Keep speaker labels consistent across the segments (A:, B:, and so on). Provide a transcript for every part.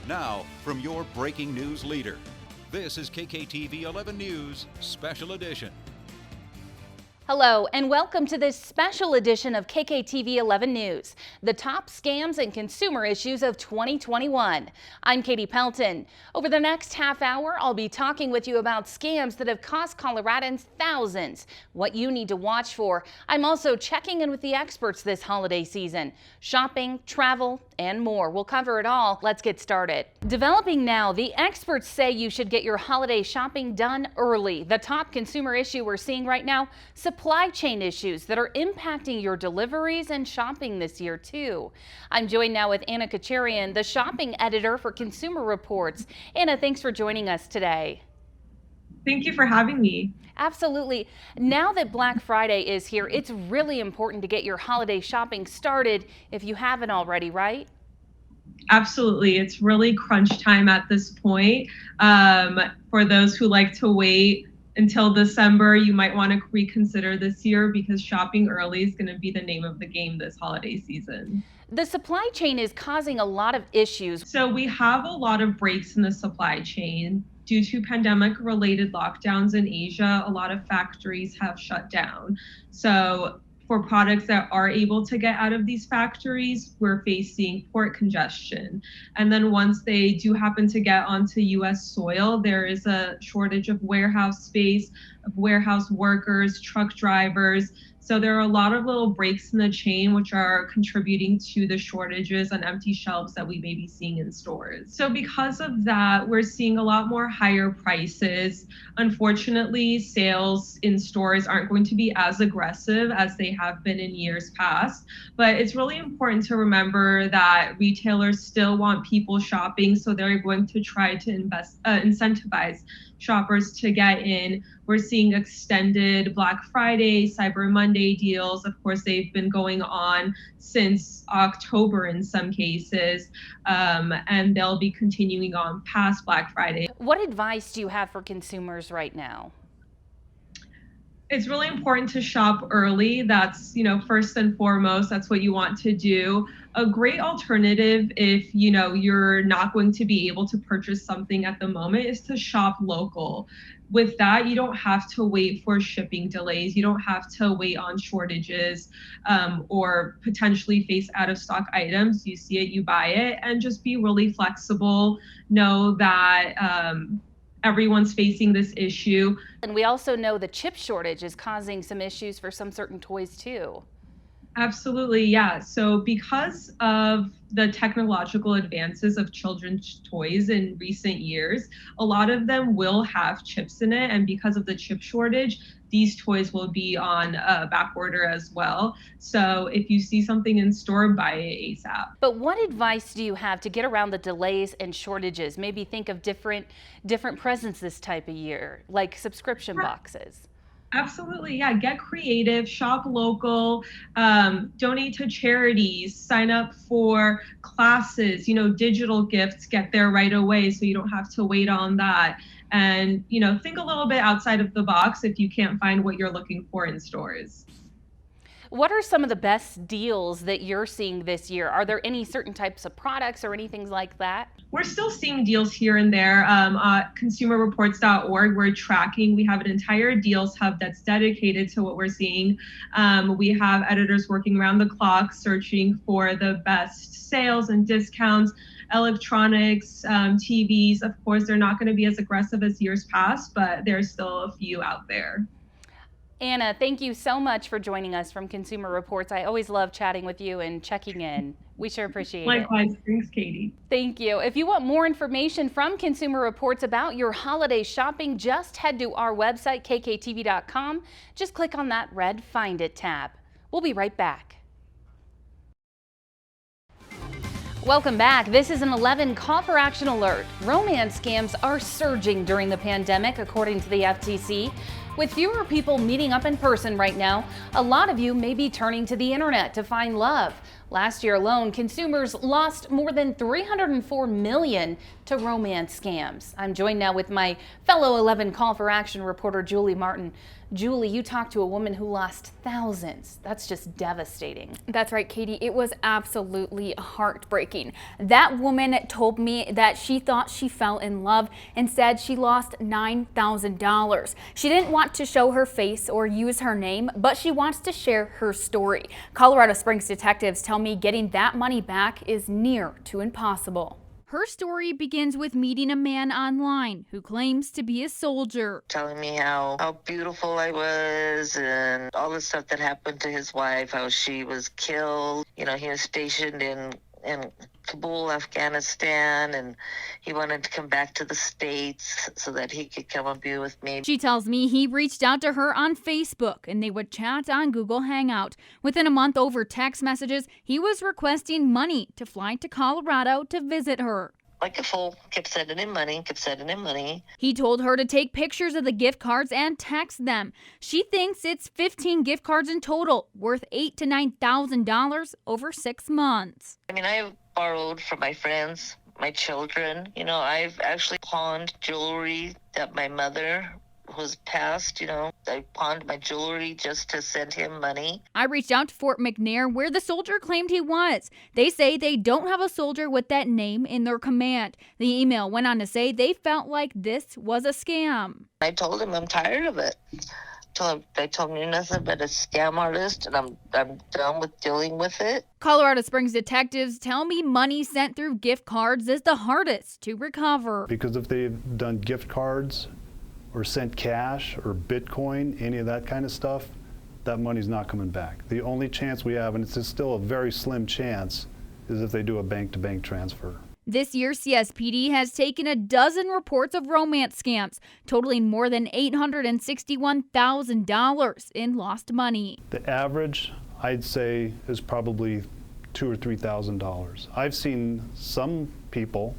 A: Now, from your breaking news leader, this is KKTV 11 News Special Edition.
B: Hello and welcome to this special edition of KKTV 11 News, the top scams and consumer issues of 2021. I'm Katie Pelton. Over the next half hour, I'll be talking with you about scams that have cost Coloradans thousands, what you need to watch for. I'm also checking in with the experts this holiday season, shopping, travel, and more. We'll cover it all. Let's get started. Developing now, the experts say you should get your holiday shopping done early. The top consumer issue we're seeing right now, supply chain issues that are impacting your deliveries and shopping this year too. I'm joined now with Anna Kacharian, the shopping editor for Consumer Reports. Anna, thanks for joining us today.
C: Thank you for having me.
B: Absolutely. Now that Black Friday is here, it's really important to get your holiday shopping started if you haven't already, right?
C: Absolutely. It's really crunch time at this point. For those who like to wait until December, you might want to reconsider this year because shopping early is going to be the name of the game this holiday season.
B: The supply chain is causing a lot of issues.
C: So we have a lot of breaks in the supply chain. Due to pandemic-related lockdowns in Asia, a lot of factories have shut down. So for products that are able to get out of these factories, we're facing port congestion. And then once they do happen to get onto US soil, there is a shortage of warehouse space, of warehouse workers, truck drivers. So there are a lot of little breaks in the chain which are contributing to the shortages and empty shelves that we may be seeing in stores. So because of that, we're seeing a lot more higher prices. Unfortunately, sales in stores aren't going to be as aggressive as they have been in years past. But it's really important to remember that retailers still want people shopping, so they're going to try to incentivize shoppers to get in. We're seeing extended Black Friday, Cyber Monday deals. Of course, they've been going on since October in some cases, and they'll be continuing on past Black Friday.
B: What advice do you have for consumers right now?
C: It's really important to shop early. That's, first and foremost, that's what you want to do. A great alternative if, you're not going to be able to purchase something at the moment is to shop local. With that, you don't have to wait for shipping delays. You don't have to wait on shortages or potentially face out of stock items. You see it, you buy it, and just be really flexible. Know that everyone's facing this issue.
B: And we also know the chip shortage is causing some issues for some certain toys too.
C: Absolutely, yeah. So because of the technological advances of children's toys in recent years, a lot of them will have chips in it. And because of the chip shortage, these toys will be on back order as well. So if you see something in store, buy it ASAP.
B: But what advice do you have to get around the delays and shortages? Maybe think of different presents this type of year, like subscription boxes.
C: Absolutely, yeah. Get creative, shop local, donate to charities, sign up for classes, digital gifts, get there right away so you don't have to wait on that. And, think a little bit outside of the box if you can't find what you're looking for in stores.
B: What are some of the best deals that you're seeing this year? Are there any certain types of products or anything like that?
C: We're still seeing deals here and there. ConsumerReports.org, we're tracking. We have an entire deals hub that's dedicated to what we're seeing. We have editors working around the clock searching for the best sales and discounts. Electronics, TVs, of course, they're not going to be as aggressive as years past, but there's still a few out there.
B: Anna, thank you so much for joining us from Consumer Reports. I always love chatting with you and checking in. We sure appreciate it.
C: Likewise. Thanks, Katie.
B: Thank you. If you want more information from Consumer Reports about your holiday shopping, just head to our website, kktv.com. Just click on that red Find It tab. We'll be right back. Welcome back. This is an 11 call for action alert. Romance scams are surging during the pandemic, according to the FTC. With fewer people meeting up in person right now, a lot of you may be turning to the internet to find love. Last year alone, consumers lost more than $304 million to romance scams. I'm joined now with my fellow 11 Call for Action reporter, Julie Martin. Julie, you talked to a woman who lost thousands. That's just devastating.
D: That's right, Katie. It was absolutely heartbreaking. That woman told me that she thought she fell in love. Instead, she lost $9,000. She didn't want to show her face or use her name, but she wants to share her story. Colorado Springs detectives tell me getting that money back is near to impossible. Her story begins with meeting a man online who claims to be a soldier.
E: Telling me how beautiful I was and all the stuff that happened to his wife, how she was killed. You know, he was stationed in Kabul, Afghanistan, and he wanted to come back to the States so that he could come and be with me.
D: She tells me he reached out to her on Facebook and they would chat on Google Hangout. Within a month, over text messages, he was requesting money to fly to Colorado to visit her.
E: Like a fool, kept sending him money.
D: He told her to take pictures of the gift cards and text them. She thinks it's 15 gift cards in total, worth $8,000 to $9,000 over 6 months.
E: I mean, I've borrowed from my friends, my children. You know, I've actually pawned jewelry that my mother was passed. You know, I pawned my jewelry just to send him money.
D: I reached out to Fort McNair, where the soldier claimed he was. They say they don't have a soldier with that name in their command. The email went on to say they felt like this was a scam.
E: I told him I'm tired of it. They told me nothing but a scam artist, and I'm done with dealing with it.
D: Colorado Springs detectives tell me money sent through gift cards is the hardest to recover.
F: Because if they've done gift cards or sent cash or Bitcoin, any of that kind of stuff, that money's not coming back. The only chance we have, and it's still a very slim chance, is if they do a bank-to-bank transfer.
D: This year, CSPD has taken a dozen reports of romance scams, totaling more than $861,000 in lost money.
F: The average, I'd say, is probably $2,000 or $3,000. I've seen some people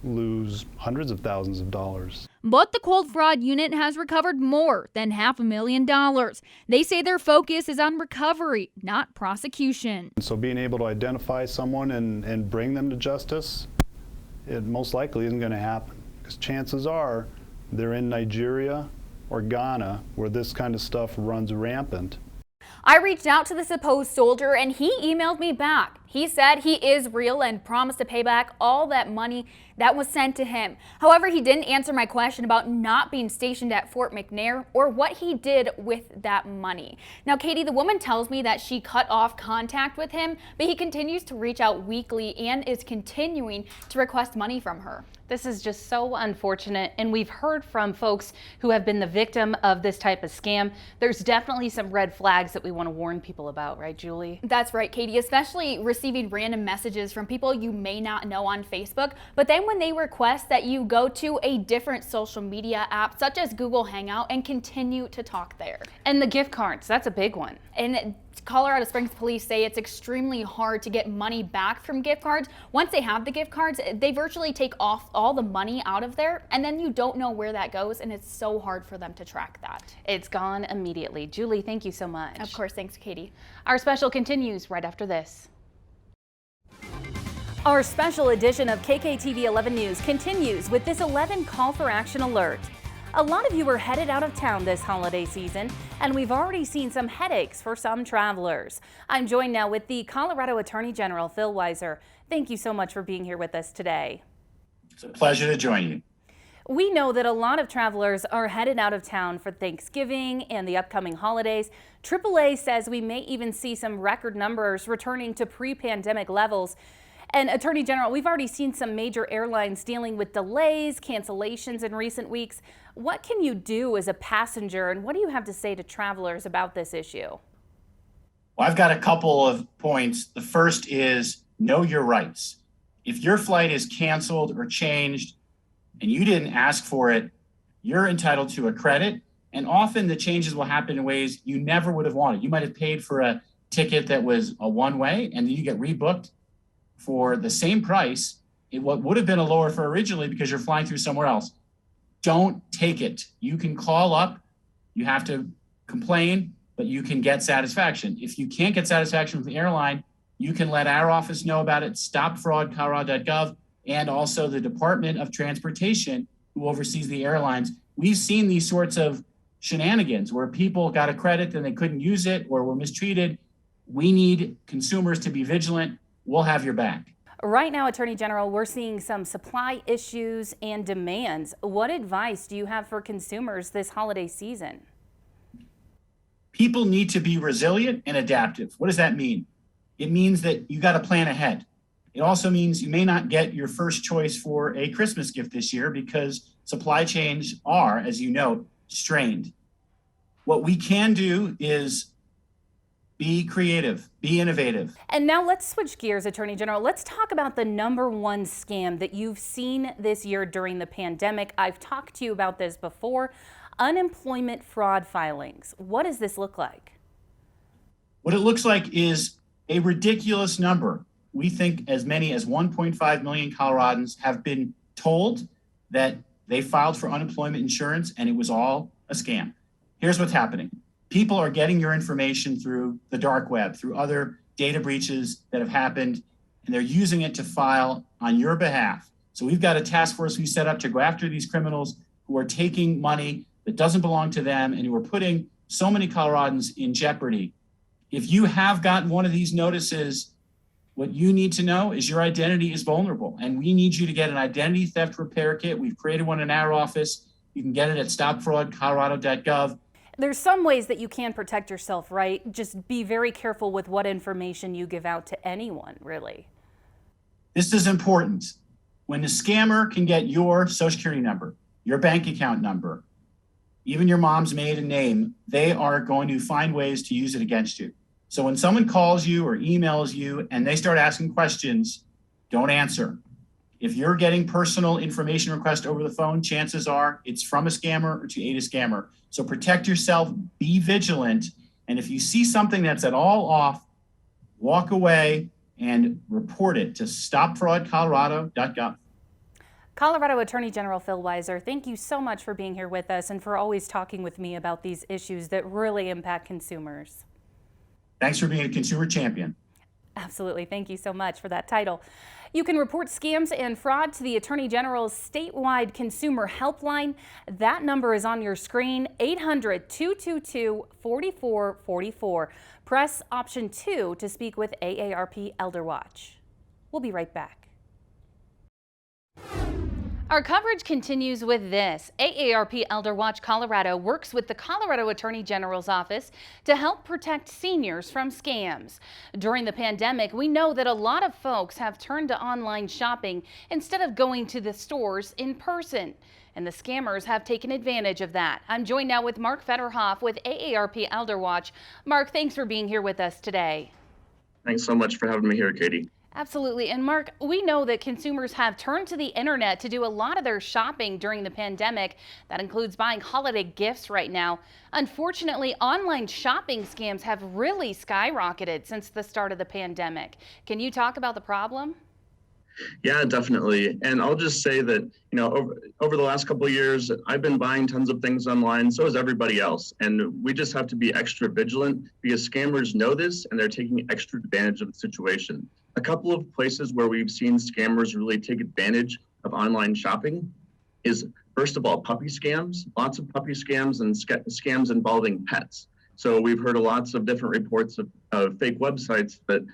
F: lose hundreds of thousands of dollars.
D: But the cold fraud unit has recovered more than $500,000. They say their focus is on recovery, not prosecution.
F: So being able to identify someone and bring them to justice, it most likely isn't going to happen. Because chances are they're in Nigeria or Ghana, where this kind of stuff runs rampant.
D: I reached out to the supposed soldier and he emailed me back. He said he is real and promised to pay back all that money that was sent to him. However, he didn't answer my question about not being stationed at Fort McNair or what he did with that money. Now, Katie, the woman tells me that she cut off contact with him, but he continues to reach out weekly and is continuing to request money from her.
B: This is just so unfortunate, and we've heard from folks who have been the victim of this type of scam. There's definitely some red flags that we want to warn people about, right, Julie?
D: That's right, Katie, especially receiving random messages from people you may not know on Facebook, but then when they request that you go to a different social media app, such as Google Hangout, and continue to talk there.
B: And the gift cards, that's a big one.
D: And Colorado Springs police say it's extremely hard to get money back from gift cards. Once they have the gift cards, they virtually take off all the money out of there, and then you don't know where that goes, and it's so hard for them to track that.
B: It's gone immediately. Julie, thank you so much.
D: Of course, thanks, Katie.
B: Our special continues right after this. Our special edition of KKTV 11 News continues with this 11 Call for Action alert. A lot of you are headed out of town this holiday season, and we've already seen some headaches for some travelers. I'm joined now with the Colorado Attorney General, Phil Weiser. Thank you so much for being here with us today.
G: It's a pleasure to join you.
B: We know that a lot of travelers are headed out of town for Thanksgiving and the upcoming holidays. AAA says we may even see some record numbers returning to pre-pandemic levels. And Attorney General, we've already seen some major airlines dealing with delays, cancellations in recent weeks. What can you do as a passenger, and what do you have to say to travelers about this issue?
G: Well, I've got a couple of points. The first is know your rights. If your flight is canceled or changed and you didn't ask for it, you're entitled to a credit. And often the changes will happen in ways you never would have wanted. You might have paid for a ticket that was a one-way, and then you get rebooked for the same price, what would have been a lower fare originally because you're flying through somewhere else. Don't take it. You can call up, you have to complain, but you can get satisfaction. If you can't get satisfaction with the airline, you can let our office know about it, stopfraudcolorado.gov, and also the Department of Transportation, who oversees the airlines. We've seen these sorts of shenanigans where people got a credit and they couldn't use it or were mistreated. We need consumers to be vigilant. We'll have your back.
B: Right now, Attorney General, we're seeing some supply issues and demands. What advice do you have for consumers this holiday season?
G: People need to be resilient and adaptive. What does that mean? It means that you got to plan ahead. It also means you may not get your first choice for a Christmas gift this year because supply chains are, as you know, strained. What we can do is be creative, be innovative.
B: And now let's switch gears, Attorney General. Let's talk about the #1 scam that you've seen this year during the pandemic. I've talked to you about this before. Unemployment fraud filings. What does this look like?
G: What it looks like is a ridiculous number. We think as many as 1.5 million Coloradans have been told that they filed for unemployment insurance and it was all a scam. Here's what's happening. People are getting your information through the dark web, through other data breaches that have happened, and they're using it to file on your behalf. So we've got a task force we set up to go after these criminals who are taking money that doesn't belong to them and who are putting so many Coloradans in jeopardy. If you have gotten one of these notices, what you need to know is your identity is vulnerable, and we need you to get an identity theft repair kit. We've created one in our office. You can get it at stopfraudcolorado.gov.
B: There's some ways that you can protect yourself, right? Just be very careful with what information you give out to anyone, really.
G: This is important. When the scammer can get your social security number, your bank account number, even your mom's maiden name, they are going to find ways to use it against you. So when someone calls you or emails you and they start asking questions, don't answer. If you're getting personal information requests over the phone, chances are it's from a scammer or to aid a scammer. So protect yourself, be vigilant, and if you see something that's at all off, walk away and report it to stopfraudcolorado.gov.
B: Colorado Attorney General Phil Weiser, thank you so much for being here with us and for always talking with me about these issues that really impact consumers.
G: Thanks for being a consumer champion.
B: Absolutely. Thank you so much for that title. You can report scams and fraud to the Attorney General's statewide consumer helpline. That number is on your screen, 800-222-4444. Press option 2 to speak with AARP Elder Watch. We'll be right back. Our coverage continues with this. AARP Elder Watch Colorado works with the Colorado Attorney General's office to help protect seniors from scams. During the pandemic, we know that a lot of folks have turned to online shopping instead of going to the stores in person. And the scammers have taken advantage of that. I'm joined now with Mark Federhoff with AARP Elder Watch. Mark, thanks for being here with us today.
H: Thanks so much for having me here, Katie.
B: Absolutely. And Mark, we know that consumers have turned to the internet to do a lot of their shopping during the pandemic. That includes buying holiday gifts right now. Unfortunately, online shopping scams have really skyrocketed since the start of the pandemic. Can you talk about the problem?
H: Yeah, definitely. And I'll just say that, over the last couple of years, I've been buying tons of things online. So is everybody else. And we just have to be extra vigilant because scammers know this and they're taking extra advantage of the situation. A couple of places where we've seen scammers really take advantage of online shopping is, first of all, puppy scams, lots of puppy scams and scams involving pets. So we've heard lots of different reports of fake websites that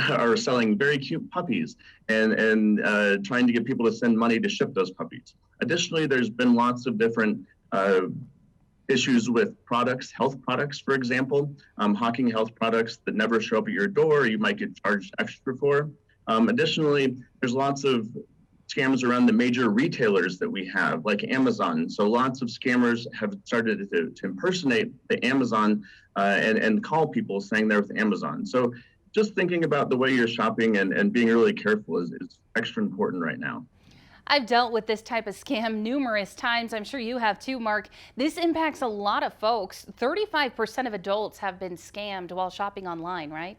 H: are selling very cute puppies and trying to get people to send money to ship those puppies. Additionally, there's been lots of different issues with products, health products, for example, hawking health products that never show up at your door, you might get charged extra for. Additionally, there's lots of scams around the major retailers that we have, like Amazon. So lots of scammers have started to impersonate the Amazon and call people saying they're with Amazon. So just thinking about the way you're shopping and being really careful is extra important right now.
B: I've dealt with this type of scam numerous times. I'm sure you have too, Mark. This impacts a lot of folks. 35% of adults have been scammed while shopping online, right?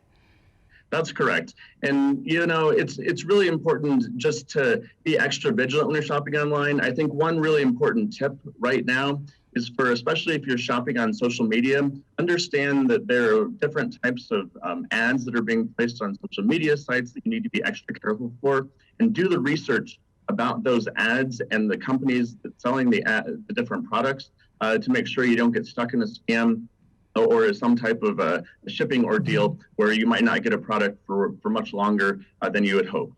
H: That's correct. And, it's really important just to be extra vigilant when you're shopping online. I think one really important tip right now is for, especially if you're shopping on social media, understand that there are different types of ads that are being placed on social media sites that you need to be extra careful for, and do the research about those ads and the companies that selling the different products to make sure you don't get stuck in a scam or some type of a shipping ordeal where you might not get a product for much longer than you had hoped.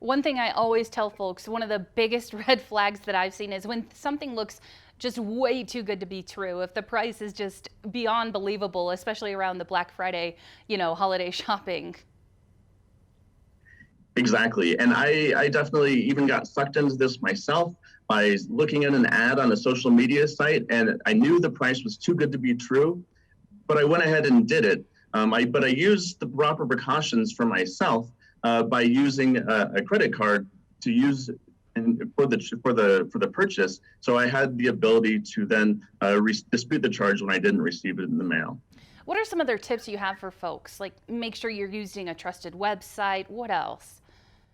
B: One thing I always tell folks, one of the biggest red flags that I've seen is when something looks just way too good to be true. If the price is just beyond believable, especially around the Black Friday, holiday shopping.
H: Exactly. And I definitely even got sucked into this myself by looking at an ad on a social media site, and I knew the price was too good to be true, but I went ahead and did it. But I used the proper precautions for myself by using a credit card to use for the purchase. So I had the ability to then dispute the charge when I didn't receive it in the mail.
B: What are some other tips you have for folks? Like make sure you're using a trusted website. What else?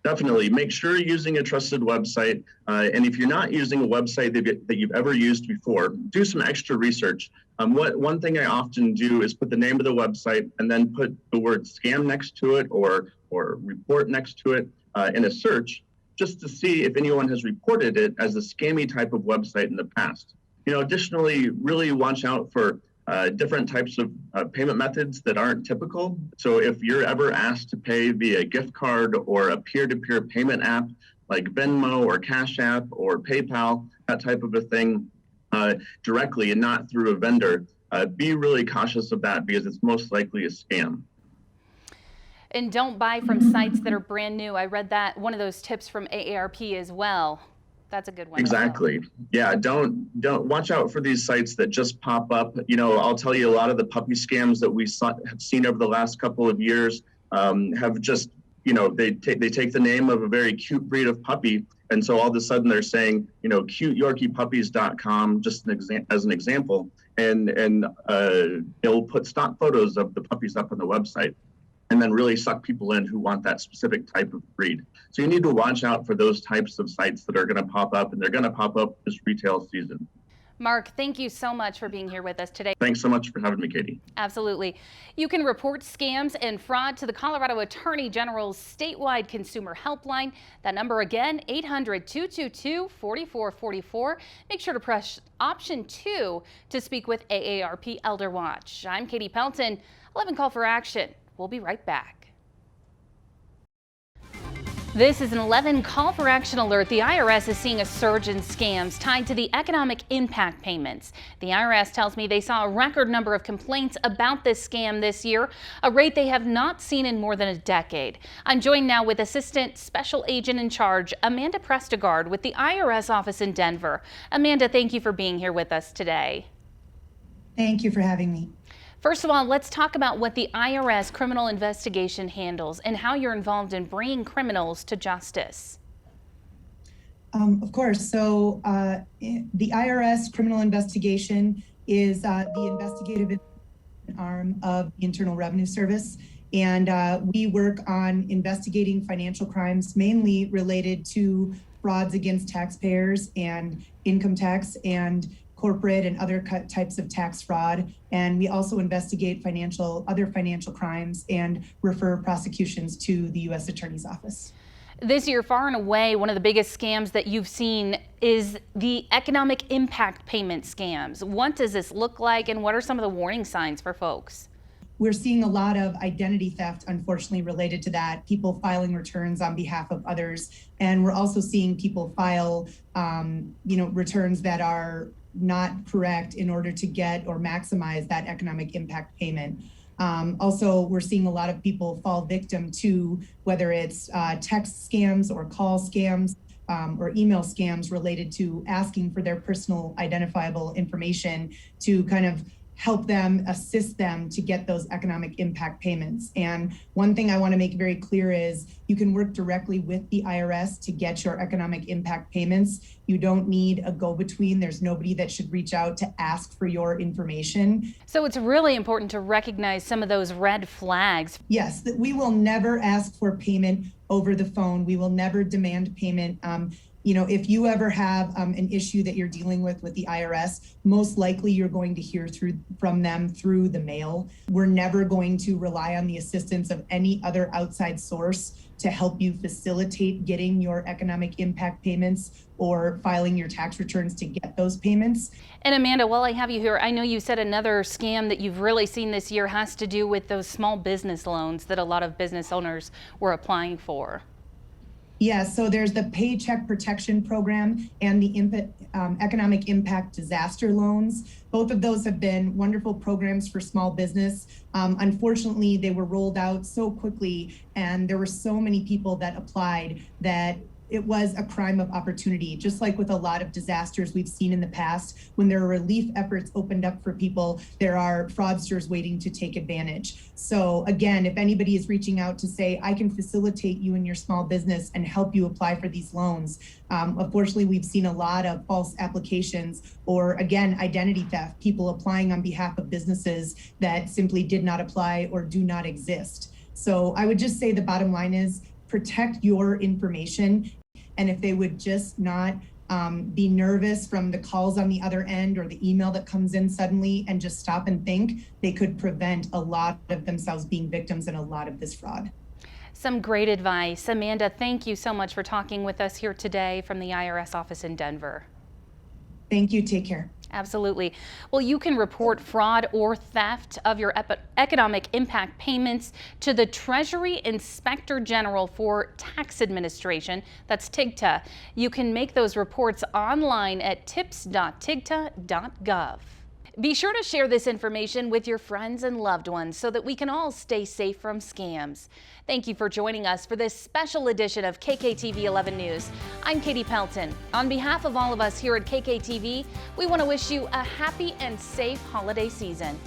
H: Definitely. Make sure you're using a trusted website. And if you're not using a website that you've ever used before, do some extra research. One thing I often do is put the name of the website and then put the word scam next to it or report next to it in a search, just to see if anyone has reported it as a scammy type of website in the past. Additionally, really watch out for different types of payment methods that aren't typical. So if you're ever asked to pay via gift card or a peer-to-peer payment app like Venmo or Cash App or PayPal, that type of a thing, directly and not through a vendor, be really cautious of that because it's most likely a scam.
B: And don't buy from sites that are brand new. I read that one of those tips from AARP as well. That's a good one.
H: Exactly. Yeah, don't watch out for these sites that just pop up. I'll tell you, a lot of the puppy scams that we have seen over the last couple of years have just, they take the name of a very cute breed of puppy, and so all of a sudden they're saying, cuteyorkiepuppies.com, just as an example, and they'll put stock photos of the puppies up on the website, and then really suck people in who want that specific type of breed. So you need to watch out for those types of sites that are going to pop up, and they're going to pop up this retail season.
B: Mark, thank you so much for being here with us today.
H: Thanks so much for having me, Katie.
B: Absolutely. You can report scams and fraud to the Colorado Attorney General's statewide consumer helpline. That number again, 800-222-4444. Make sure to press option 2 to speak with AARP Elder Watch. I'm Katie Pelton, 11 Call for Action. We'll be right back. This is an 11 Call for Action alert. The IRS is seeing a surge in scams tied to the economic impact payments. The IRS tells me they saw a record number of complaints about this scam this year, a rate they have not seen in more than a decade. I'm joined now with Assistant Special Agent in Charge, Amanda Prestegard with the IRS office in Denver. Amanda, thank you for being here with us today.
I: Thank you for having me.
B: First of all, let's talk about what the IRS criminal investigation handles and how you're involved in bringing criminals to justice.
I: Of course. So the IRS criminal investigation is the investigative arm of the Internal Revenue Service. And we work on investigating financial crimes mainly related to frauds against taxpayers and income tax and corporate and other types of tax fraud. And we also investigate other financial crimes and refer prosecutions to the U.S. Attorney's Office.
B: This year, far and away, one of the biggest scams that you've seen is the economic impact payment scams. What does this look like, and what are some of the warning signs for folks?
I: We're seeing a lot of identity theft, unfortunately, related to that, people filing returns on behalf of others. And we're also seeing people file, returns that are not correct in order to get or maximize that economic impact payment. Also, we're seeing a lot of people fall victim to whether it's text scams or call scams or email scams related to asking for their personal identifiable information to kind of help them, assist them to get those economic impact payments. And one thing I want to make very clear is you can work directly with the IRS to get your economic impact payments. You don't need a go-between. There's nobody that should reach out to ask for your information.
B: So it's really important to recognize some of those red flags.
I: Yes, that we will never ask for payment over the phone. We will never demand payment. if you ever have an issue that you're dealing with the IRS, most likely you're going to hear from them through the mail. We're never going to rely on the assistance of any other outside source to help you facilitate getting your economic impact payments or filing your tax returns to get those payments.
B: And Amanda, while I have you here, I know you said another scam that you've really seen this year has to do with those small business loans that a lot of business owners were applying for.
I: Yeah, so there's the Paycheck Protection Program and the Economic Impact Disaster Loans. Both of those have been wonderful programs for small business. Unfortunately, they were rolled out so quickly and there were so many people that applied that it was a crime of opportunity. Just like with a lot of disasters we've seen in the past, when there are relief efforts opened up for people, there are fraudsters waiting to take advantage. So again, if anybody is reaching out to say, I can facilitate you in your small business and help you apply for these loans, unfortunately, we've seen a lot of false applications or, again, identity theft, people applying on behalf of businesses that simply did not apply or do not exist. So I would just say the bottom line is protect your information. And if they would just not be nervous from the calls on the other end or the email that comes in suddenly and just stop and think, they could prevent a lot of themselves being victims in a lot of this fraud.
B: Some great advice. Amanda, thank you so much for talking with us here today from the IRS office in Denver.
I: Thank you. Take care.
B: Absolutely. Well, you can report fraud or theft of your economic impact payments to the Treasury Inspector General for Tax Administration. That's TIGTA. You can make those reports online at tips.tigta.gov. Be sure to share this information with your friends and loved ones so that we can all stay safe from scams. Thank you for joining us for this special edition of KKTV 11 News. I'm Katie Pelton. On behalf of all of us here at KKTV, we want to wish you a happy and safe holiday season.